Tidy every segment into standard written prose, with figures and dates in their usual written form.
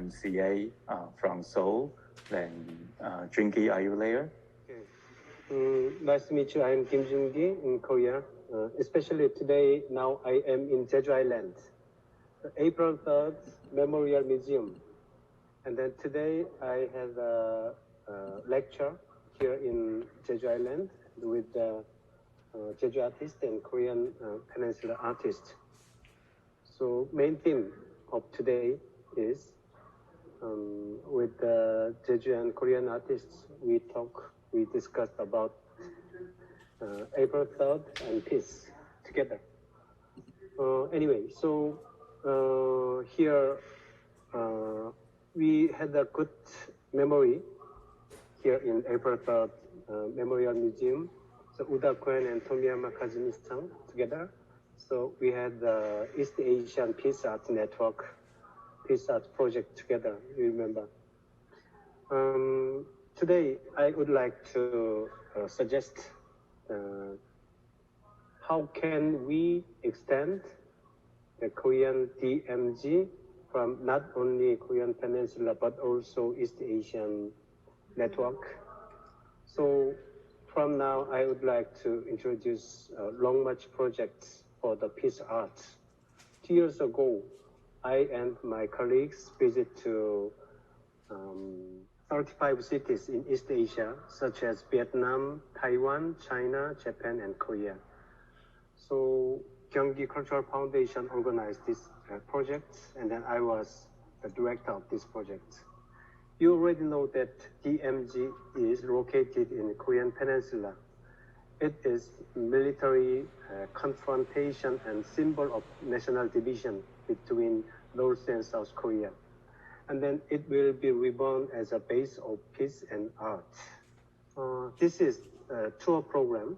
I'm CA from Seoul. Then Jungi, are you there? Okay. Nice to meet you. I'm Kim Jungi in Korea. Especially today, now I am in Jeju Island, the April 3rd Memorial Museum. And then today I have a lecture here in Jeju Island with Jeju artist and Korean Peninsula artist. So main theme of today is with the Jeju and Korean artists, we discussed about April 3rd and peace together. Anyway, so here we had a good memory here in April 3rd Memorial Museum. So Uda Kuen and Tomiyama Kazumi-san together. So we had the East Asian Peace Art Network, Peace Art project together, you remember. Today I would like to suggest how can we extend the Korean DMZ from not only Korean Peninsula but also East Asian network. So from now I would like to introduce long march projects for the peace art. 2 years ago, I and my colleagues visit to 35 cities in East Asia, such as Vietnam, Taiwan, China, Japan, and Korea. So Gyeonggi Cultural Foundation organized this project, and then I was the director of this project. You already know that DMZ is located in the Korean Peninsula. It is military confrontation and symbol of national division between North and South Korea. And then it will be reborn as a base of peace and art. This is a tour program.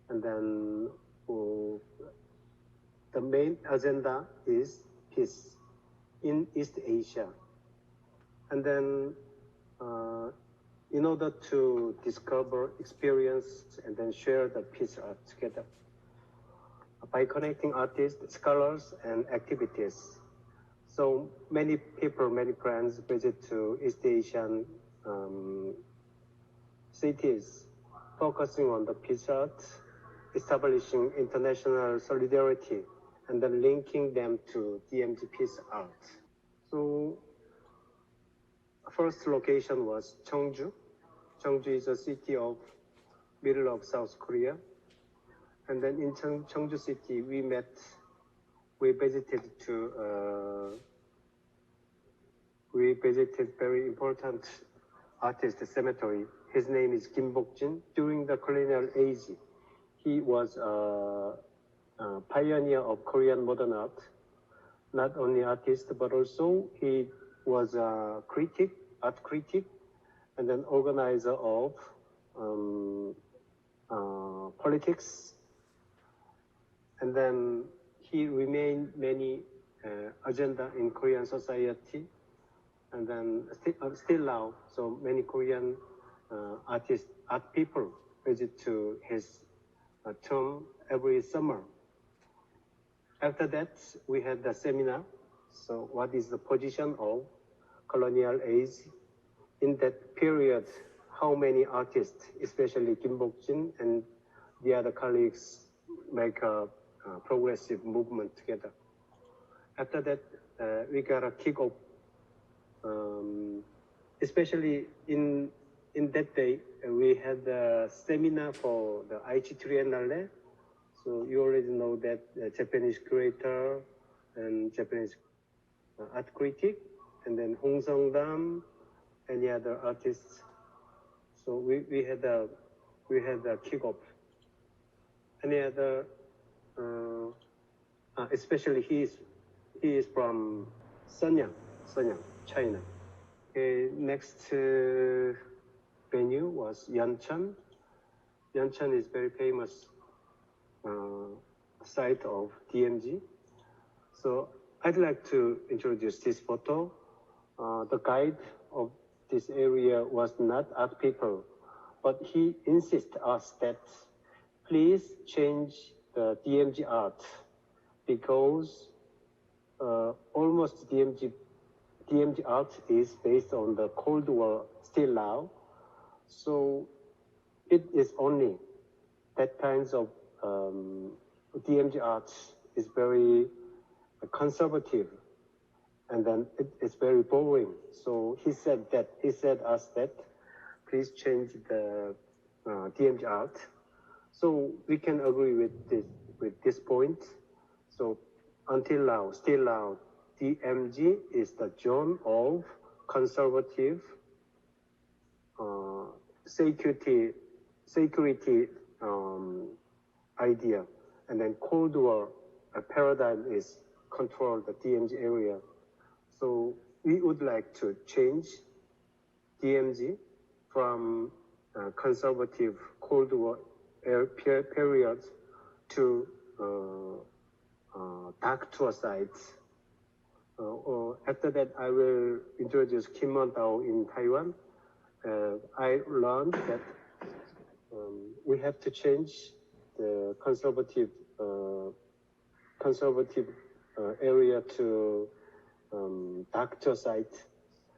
And then the main agenda is peace in East Asia. And then in order to discover, experience, and then share the peace art together by connecting artists, scholars, and activities. So many people, many friends visit to East Asian cities, focusing on the peace art, establishing international solidarity, and then linking them to DMZ Peace Art. So first location was Cheongju. Cheongju is a city of middle of South Korea. And then in Cheongju city, we visited very important artist cemetery. His name is Kim Bok-jin. During the colonial age, he was a pioneer of Korean modern art. Not only artist, but also he was a critic, art critic, and then organizer of politics. And then he remained many agenda in Korean society. And then still now, so many Korean artists, art people visit to his tomb every summer. After that, we had the seminar. So what is the position of colonial age in that period? How many artists, especially Kim Bok-jin and the other colleagues, make a progressive movement together. After that, we got a kick-off. Especially in that day, we had a seminar for the Aichi Triennale. So you already know that Japanese curator and Japanese art critic, and then Hong Sung-dam, any other artists. So we had a kickoff. Any other, especially he is from Shenyang, China. Okay, next venue was Yeoncheon. Yeoncheon is very famous site of DMZ. So I'd like to introduce this photo. The guide of this area was not art people, but he insists us that please change the DMZ art because almost DMZ DMZ art is based on the Cold War still now. So it is only that kinds of DMZ art is very conservative, and then it's very boring. So he said us that please change the DMZ art. So we can agree with this point. So until now, still now, DMZ is the zone of conservative security idea, and then Cold War paradigm is control the DMZ area. So we would like to change DMZ from conservative Cold War period to dark tour sites. After that, I will introduce Kim Mon-dao in Taiwan. I learned that we have to change the conservative area to dark tour site.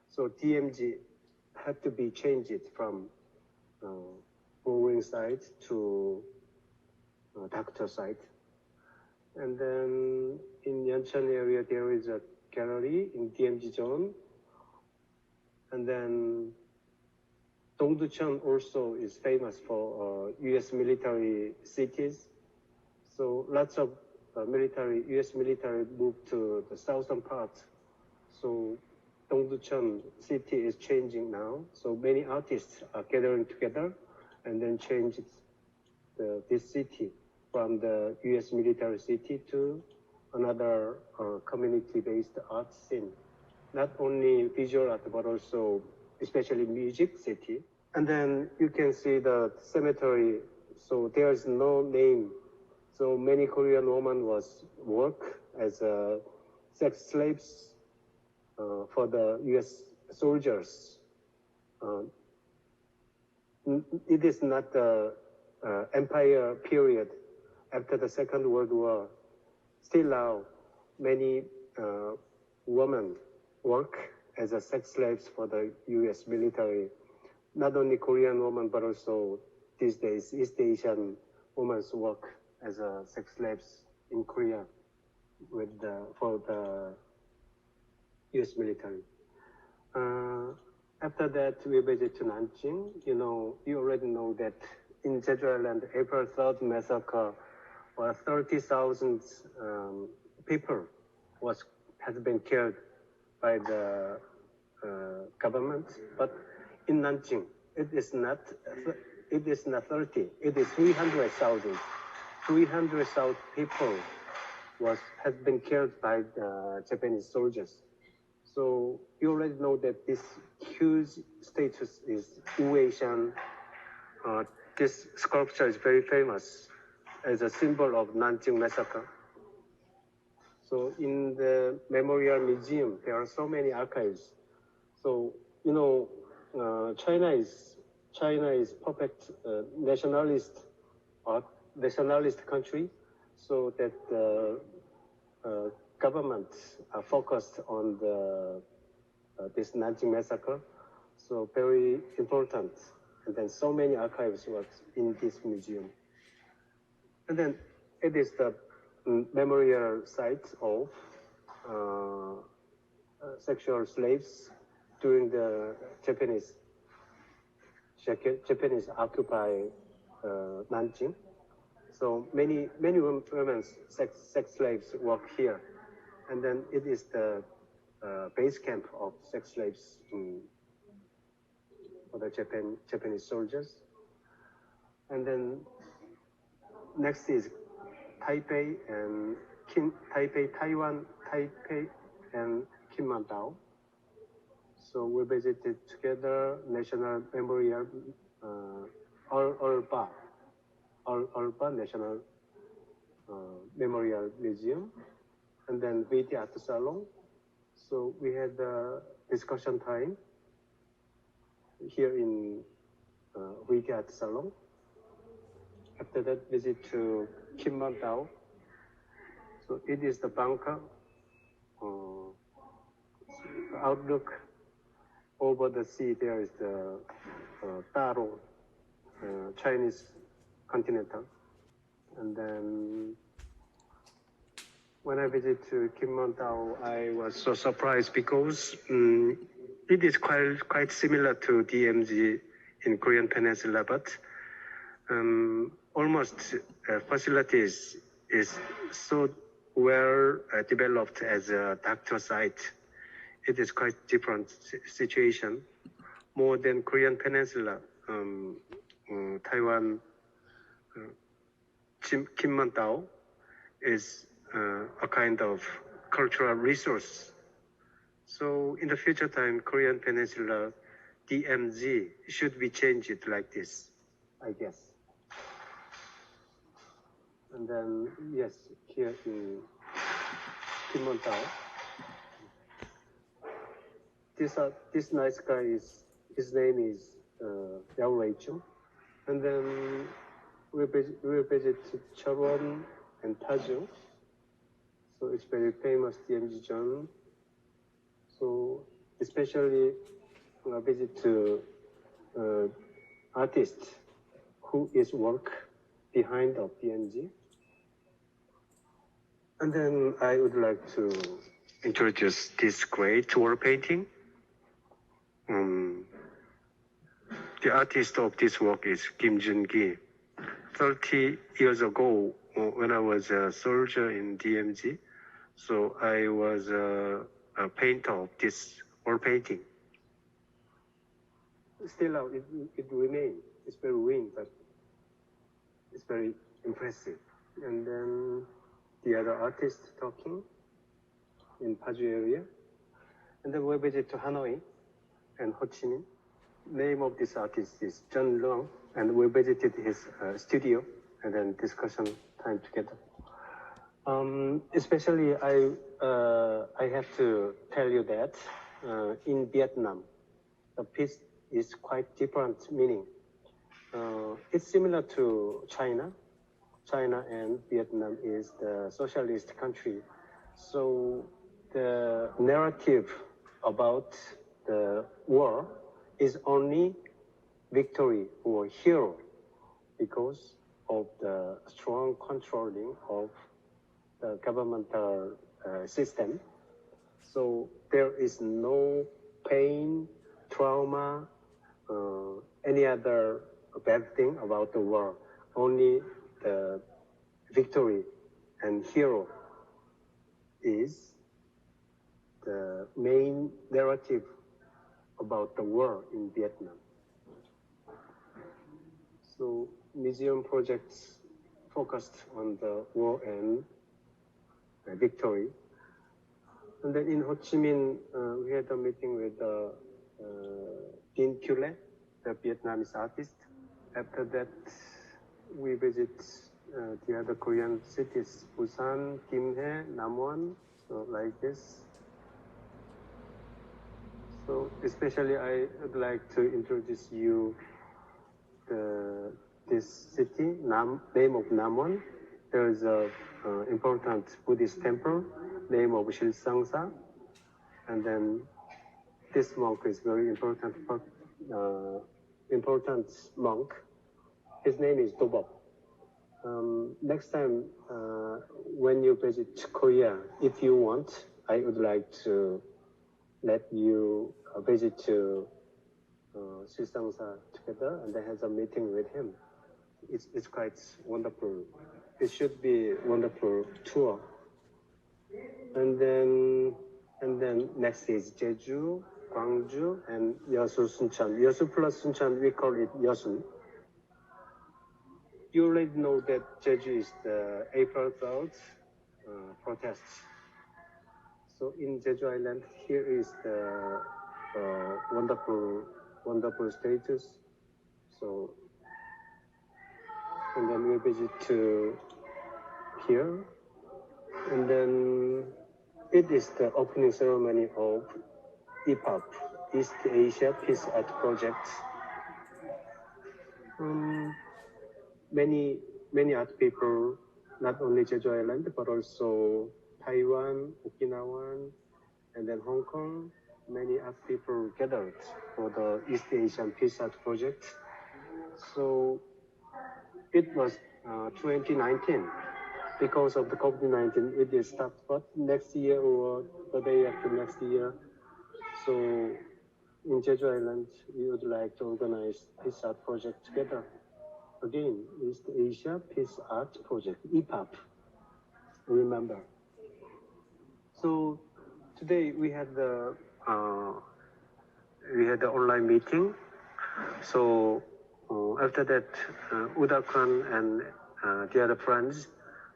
So DMZ had to be changed from boring site to dark tour site. And then in Yeoncheon area, there is a gallery in DMZ zone. And then Dongducheon also is famous for US military cities. So lots of US military moved to the southern part. So Dongducheon city is changing now. So many artists are gathering together and then change this city from the US military city to another community-based art scene. Not only visual art, but also especially music city. And then you can see the cemetery. So there's no name. So many Korean women work as sex slaves for the US soldiers. It is not the empire period after the Second World War. Still now, many women work as sex slaves for the US military. Not only Korean women, but also these days, East Asian women work as sex slaves in Korea for the US military. After that, we visit to Nanjing. You already know that in Jeju Island, April 3rd massacre, 30,000 people has been killed by the government. But in Nanjing, it is not 30. It is 300,000. 300,000 people has been killed by the Japanese soldiers. So you already know that this huge statue is Ueshan. This sculpture is very famous as a symbol of Nanjing massacre. So in the Memorial Museum, there are so many archives. So China is perfect nationalist country. So that the government are focused on this Nanjing massacre. So very important. And then so many archives were in this museum. And then it is the memorial site of sexual slaves during the Japanese occupy Nanjing. So many women sex slaves work here, and then it is the base camp of sex slaves for the Japanese soldiers. And then next is Taipei, Taiwan, Taipei, and Kim Mon-dao. So we visited together National Memorial, Ulba National Memorial Museum, and then VT Art Salon. So we had a discussion time here in VT Art Salon. After that, visit to Kim Mon-dao. So it is the bunker. outlook over the sea, there is the Taro, Chinese continental. And then when I visited to Kinmantau, I was so surprised because it is quite similar to DMZ in Korean Peninsula, but almost facilities is so well developed as a doctor site. It is quite different situation, more than Korean Peninsula, Taiwan. Kinmantau is a kind of cultural resource. So in the future time, Korean Peninsula, DMZ should be changed like this, I guess. And then, yes, here in Kinmantau, this nice guy his name is Yao Rachel. And then we visit Cheron and Taju. So it's very famous DMZ zone. So especially visit to artist who is work behind of DMZ. And then I would like to introduce this great wall painting. The artist of this work is Kim Jun-gi. 30 years ago, when I was a soldier in DMZ, so I was a painter of this wall painting. Still, it remains. It's very weak, but it's very impressive. And then the other artist talking in Paju area. And then we visit to Hanoi and Ho Chi Minh. Name of this artist is John Leung, and we visited his studio and then discussion time together. Especially, I have to tell you that in Vietnam, the peace is quite different meaning. It's similar to China. China and Vietnam is the socialist country. So the narrative about the war is only victory or hero because of the strong controlling of the governmental system. So there is no pain, trauma, any other bad thing about the war. Only the victory and hero is the main narrative about the war in Vietnam. So museum projects focused on the war and victory. And then in Ho Chi Minh, we had a meeting with Dean Cule, the Vietnamese artist. After that, we visit the other Korean cities, Busan, Gimhae, Namwon, so like this. So especially I would like to introduce you this city, name of Namwon. There is a important Buddhist temple, name of Shilsangsa. And then this monk is very important monk. His name is Dobop. Next time, when you visit Korea, if you want, I would like to let you visit to Shilsangsa together and then have a meeting with him. It's quite wonderful. It should be a wonderful tour. And then next is Jeju, Gwangju, and Yeosu, Suncheon. Yeosu plus Suncheon, we call it Yeosun. You already know that Jeju is the April 3rd protests. So in Jeju Island, here is the wonderful status. So, and then we visit to here, and then it is the opening ceremony of EPAP, East Asia Peace Art Project. Many art people, not only Jeju Island, but also Taiwan, Okinawa, and then Hong Kong, many art people gathered for the East Asian Peace Art project. So it was 2019. Because of the COVID-19, it is stopped, but next year or the day after next year. So in Jeju Island, we would like to organize Peace Art project together. Again, East Asia Peace Art Project, EPAP, remember. So today we had the online meeting. So after that, Uda-kun and the other friends.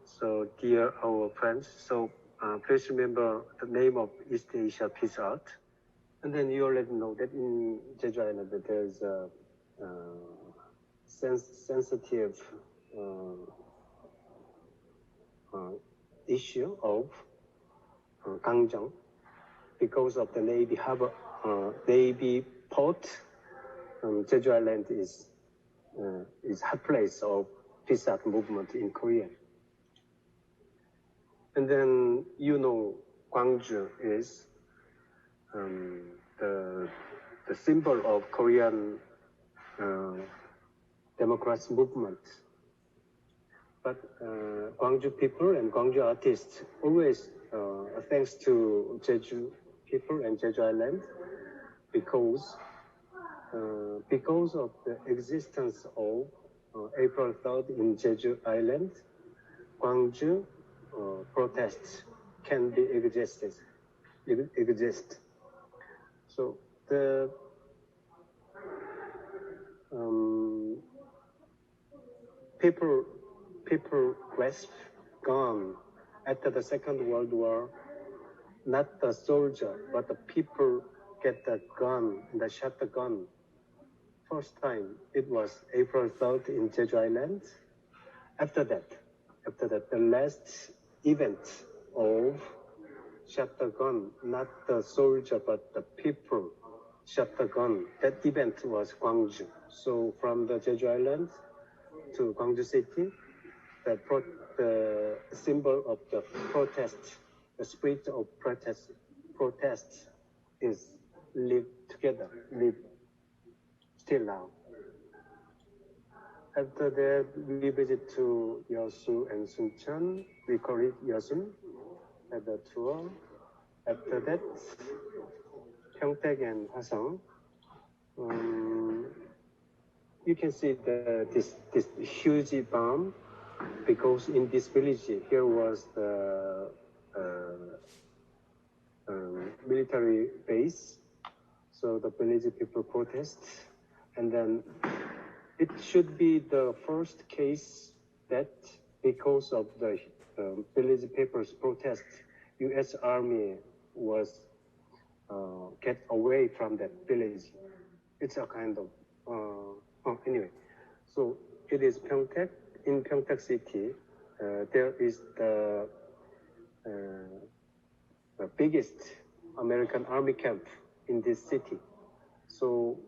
So dear our friends, so please remember the name of East Asia Peace Art. And then you already know that in Jeju Island that there's a sensitive issue of Gangjang because of the Navy harbor, Navy port. Jeju Island is hot place of peace art movement in Korea. And then you know Gwangju is the symbol of Korean democracy movement. But Gwangju people and Gwangju artists always thanks to Jeju people and Jeju Island because of the existence of April 3rd in Jeju Island, Gwangju protests can be exist. So the people grasp gun after the Second World War. Not the soldier, but the people get the gun and shot the gun. First time it was April 3rd in Jeju Island. After that, the last event of shot the gun, not the soldier, but the people shot the gun. That event was Gwangju. So from the Jeju Island to Gwangju City, the symbol of the protest, the spirit of protest is live together, live still now. After that, we visit to Yeosu and Suncheon. We call it Yeosun at the tour. After that, Pyeongtaek and Hwasong. You can see this huge bomb because in this village here was the military base. So the village people protest, and then it should be the first case that because of the village people's protest, U.S. Army was get away from that village. It's a kind of anyway. So it is Pyeongtaek. In Pyeongtaek City, there is the biggest American Army camp in this city. So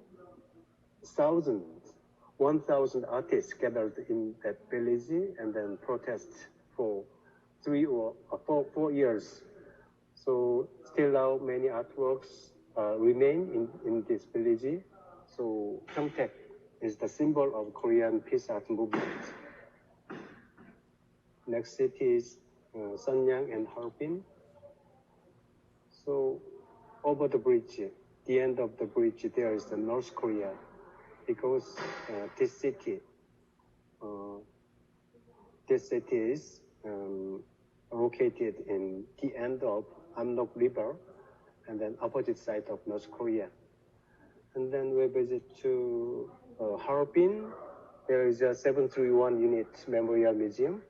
1,000 artists gathered in that village and then protest for 3 or 4 years. So still now many artworks remain in this village. So Pyeongtaek is the symbol of Korean peace art movement. Next city is Sonyang and Harbin. So over the bridge, the end of the bridge, there is the North Korea, because this city is located in the end of Amnok River, and then opposite side of North Korea. And then we visit to Harbin. There is a 731 unit memorial museum.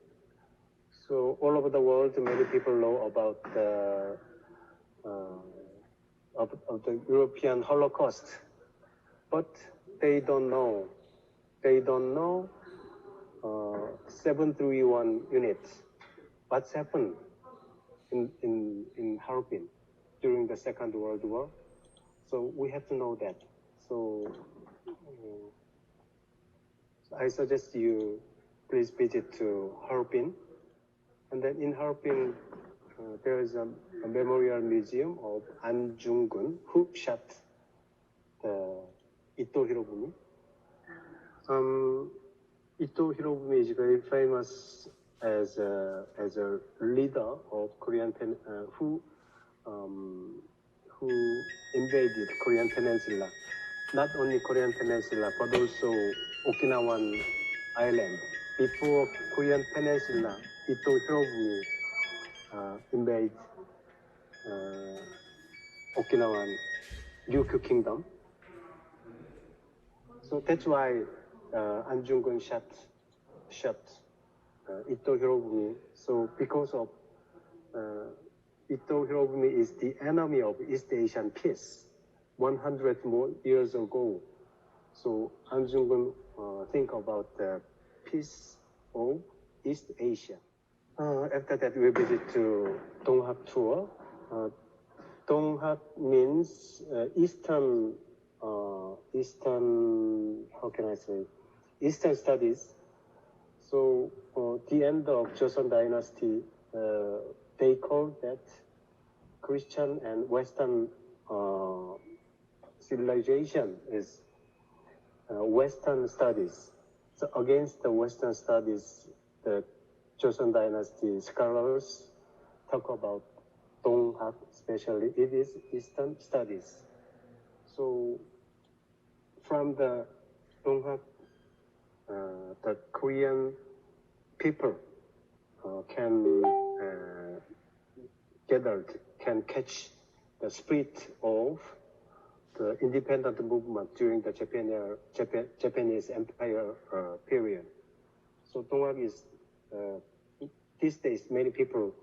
So all over the world, many people know about the of the European Holocaust, but they don't know 731 units. What's happened in Harbin during the Second World War? So we have to know that. So I suggest you please visit to Harbin. And then in Harbin, there is a memorial museum of An Jung-gun, who shot the Ito Hirobumi. Ito Hirobumi is very famous as a leader of Korean who invaded Korean Peninsula. Not only Korean Peninsula, but also Okinawan Island. Before Korean Peninsula, Ito Hirobumi invade Okinawan Ryukyu Kingdom. So that's why An Jung-gun shot Ito Hirobumi. So because of Ito Hirobumi is the enemy of East Asian peace 100 more years ago. So An Jung-gun think about the peace of East Asia. After that, we visit to Donghak tour. Donghak means Eastern, how can I say, Eastern studies. So the end of Joseon Dynasty, they call that Christian and Western civilization is Western studies. So against the Western studies, the Joseon Dynasty scholars talk about Donghak, especially it is Eastern studies. So from the Donghak, the Korean people can catch the spirit of the independent movement during the Japanese Empire period. So Donghak is these days many people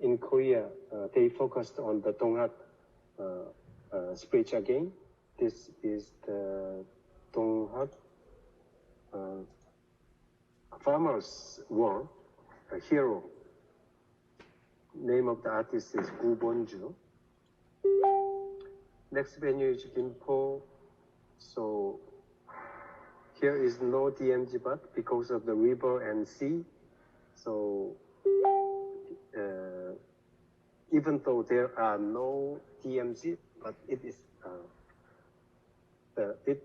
in Korea they focused on the Donghak speech again. This is the Donghak farmers' war, a hero. Name of the artist is Gu Bonju. Next venue is Gimpo. So here is no DMZ, but because of the river and sea, so even though there are no DMZ, but it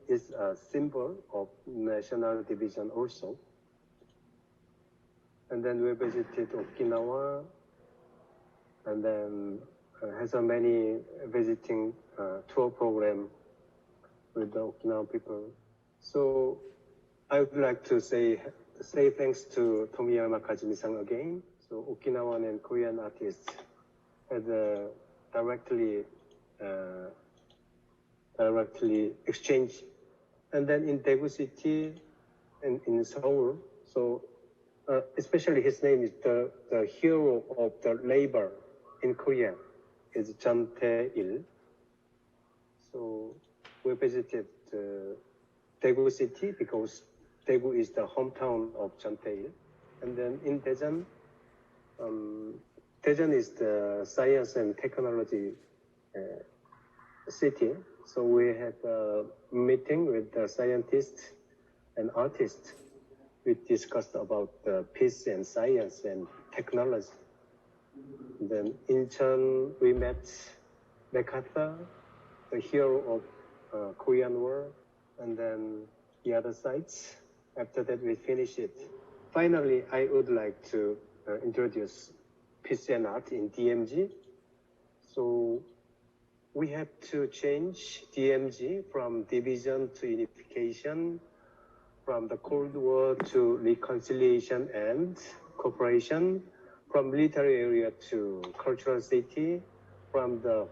is a symbol of national division also. And then we visited Okinawa, and then has a many visiting tour program with the Okinawan people. So I would like to say thanks to Tomiyama Kazumi-san again. So Okinawan and Korean artists had directly exchange. And then in Daegu City and in Seoul, so especially his name is the hero of the labor in Korea is Chun Tae-il. So we visited Daegu City because Daegu is the hometown of Chun Tae-il. And then in Daejeon, Daejeon is the science and technology city. So we had a meeting with the scientists and artists. We discussed about peace and science and technology. And then in Incheon, we met MacArthur, the hero of Korean War, and then the other sites. After that, we finished it. Finally, I would like to introduce peace and art in DMZ. So we have to change DMZ from division to unification, from the Cold War to reconciliation and cooperation, from military area to cultural city, from the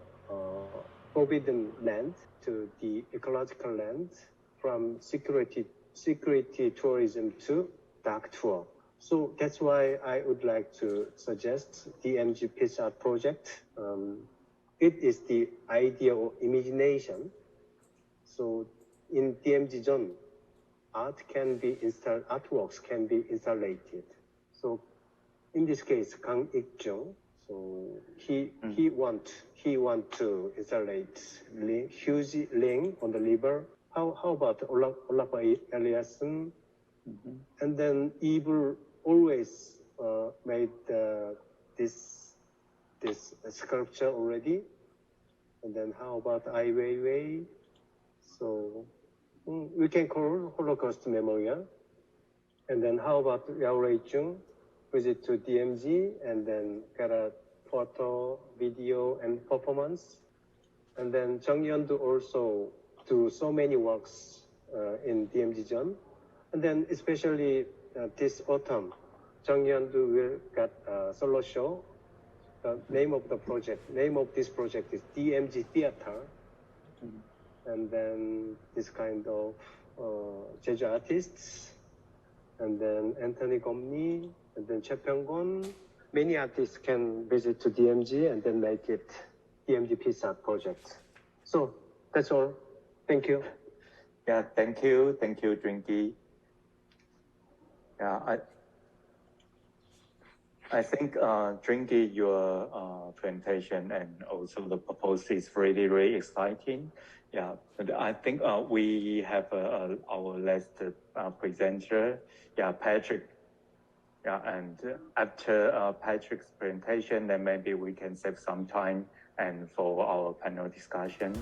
forbidden land to the ecological land, from security tourism to dark tour. So that's why I would like to suggest DMZ Peace Art project. It is the idea of imagination. So in DMZ zone, artworks can be installed. So in this case, Kang Ik-jung, so he want to install huge ring on the river. How about Olaf Eliasson? Mm-hmm. And then evil always made this this sculpture already. And then how about Ai Weiwei? So we can call Holocaust Memorial. And then how about Yao Rui-chung? Visit to DMZ and then get a photo, video, and performance. And then Jung Yeon-do also do so many works in DMZ zone. And then especially this autumn, Jung Yeon-do will get a solo show. The name of this project is DMZ Theater. And then this kind of Jeju artists, and then Anthony Gomni, and then Choi Pyong-gon. Many artists can visit to DMZ and then make it DMZ Peace Art project. So that's all. Thank you. Yeah, thank you, Drinky. Yeah, I think Drinky, your presentation and also the proposal is really, really exciting. Yeah, but I think we have our last presenter, Patrick. Yeah, and after Patrick's presentation, then maybe we can save some time and for our panel discussion.